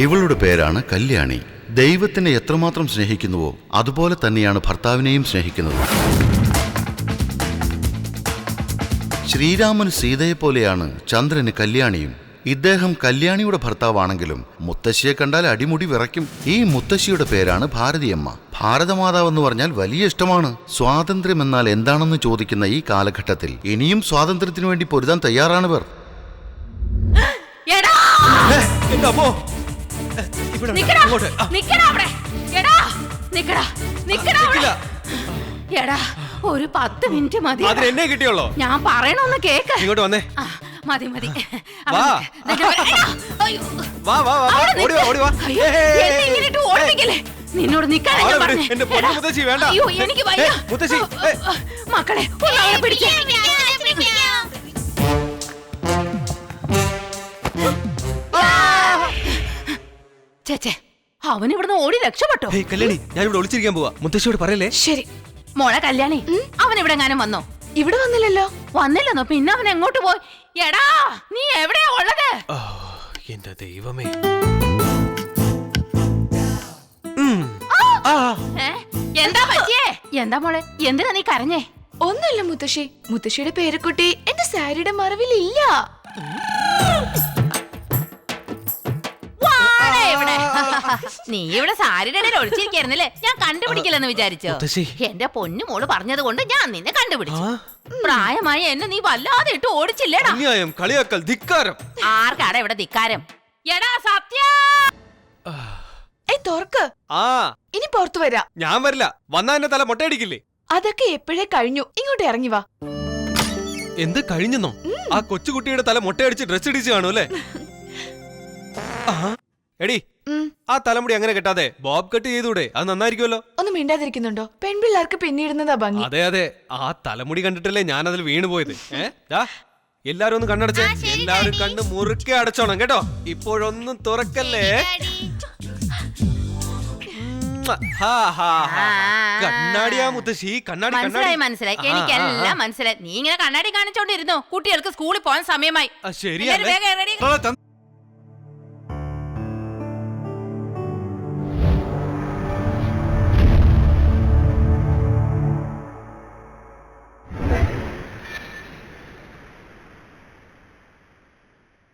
ഇവളുടെ പേരാണ് കല്യാണി. ദൈവത്തിനെ എത്രമാത്രം സ്നേഹിക്കുന്നുവോ അതുപോലെ തന്നെയാണ് ഭർത്താവിനെയും സ്നേഹിക്കുന്നത്. ശ്രീരാമന് സീതയെപ്പോലെയാണ് ചന്ദ്രന് കല്യാണിയും. ഇദ്ദേഹം കല്യാണിയുടെ ഭർത്താവാണെങ്കിലും മുത്തശ്ശിയെ കണ്ടാൽ അടിമുടി വിറയ്ക്കും. ഈ മുത്തശ്ശിയുടെ പേരാണ് ഭാരതിയമ്മ. ഭാരതമാതാവെന്ന് പറഞ്ഞാൽ വലിയ ഇഷ്ടമാണ്. സ്വാതന്ത്ര്യം എന്നാൽ എന്താണെന്ന് ചോദിക്കുന്ന ഈ കാലഘട്ടത്തിൽ ഇനിയും സ്വാതന്ത്ര്യത്തിനു വേണ്ടി പൊരുതാൻ തയ്യാറാണിവർ. ഒരു 10 മിനിറ്റ് മതി. എന്നെ കിട്ടിയോളോ? ഞാൻ പറയണൊന്ന് കേക്ക്. ഇങ്ങോട്ട് വന്നേ. മതി മതി. നിന്നോട് എനിക്ക് മക്കളെ ചേച്ചേ, അവൻ ഇവിടുന്ന് ഓടി രക്ഷപ്പെട്ടോ? കല്യാണി, ഞാൻ ഇവിടെ ഒളിച്ചിരിക്കാൻ പോവാ. മുത്തശ്ശിയോട് പറയല്ലേ. ശരി മോളെ കല്യാണി, അവൻ ഇവിടെ എങ്ങാനും വന്നോ? ഇവിടെ വന്നില്ലല്ലോ. വന്നില്ലെന്നോ? പിന്നെ അവൻ എങ്ങോട്ട് പോയി? എടാ, നീ എവിടെയാ ഉള്ളത്? എന്റെ ദൈവമേ. എന്താ പറ്റിയേ? എന്താ മോളെ, എന്തിനാ നീ കരഞ്ഞേ? ഒന്നുമില്ല മുത്തശ്ശി. മുത്തശ്ശിയുടെ പേരക്കുട്ടി എന്റെ സാരിയുടെ മറവിൽ ഇല്ല. നീ ഇവിടെ സാരിയുടെ ഇടയിൽ ഒളിച്ചിരിക്കായിരുന്നില്ലേ? ഞാൻ കണ്ടുപിടിക്കില്ലെന്ന് വിചാരിച്ചോ? എന്റെ പൊന്നു മോള് പറഞ്ഞത് കൊണ്ട് ഞാൻ നിന്നെ കണ്ടുപിടിച്ചു. പ്രായമായി എന്നെ നീ വല്ലാതെ ഇട്ട് ഓടിച്ചില്ലേടാ. ആർക്കാടാ ഇവിടെ ധിക്കാരം? എടാ സത്യ, തുറക്ക്. ഇനി പുറത്തു വരാം. ഞാൻ വരില്ല. വന്നാ എന്നെ തല മൊട്ടയടിക്കില്ലേ? അതൊക്കെ എപ്പോഴേ കഴിഞ്ഞു. ഇങ്ങോട്ട് ഇറങ്ങി വാ. എന്ത് കഴിഞ്ഞെന്നോ? ആ കൊച്ചുകുട്ടിയുടെ തല മൊട്ടയടിച്ച് ഡ്രസ് ഇടിച്ച് കാണൂ അല്ലേ? എടി, ആ തലമുടി അങ്ങനെ കെട്ടാതെ ബോബ് കട്ട് ചെയ്തൂടെ? അത് നന്നായിരിക്കുമല്ലോ. ഒന്നും മിണ്ടാതിരിക്കുന്നുണ്ടോ? പെൺപിള്ളേർക്ക് പിന്നിടുന്നതാ ഭംഗി. അതെ അതെ, ആ തലമുടി കണ്ടിട്ടല്ലേ ഞാൻ അതിൽ വീണു പോയത്. എല്ലാരും ഒന്ന് കണ്ണടച്ചേ. എല്ലാരും കണ്ണ് മുറുക്കെ അടച്ചോണം കേട്ടോ. ഇപ്പോഴൊന്നും തുറക്കല്ലേ. കണ്ണാടിയാ മുത്തശ്ശി, കണ്ണാടി. മനസ്സിലായി മനസ്സിലായി, എനിക്കെല്ലാം മനസ്സിലായി. നീ ഇങ്ങനെ കണ്ണാടി കാണിച്ചോണ്ടിരുന്നോ? കുട്ടികൾക്ക് സ്കൂളിൽ പോകാൻ സമയമായി. ശരിയല്ലേ?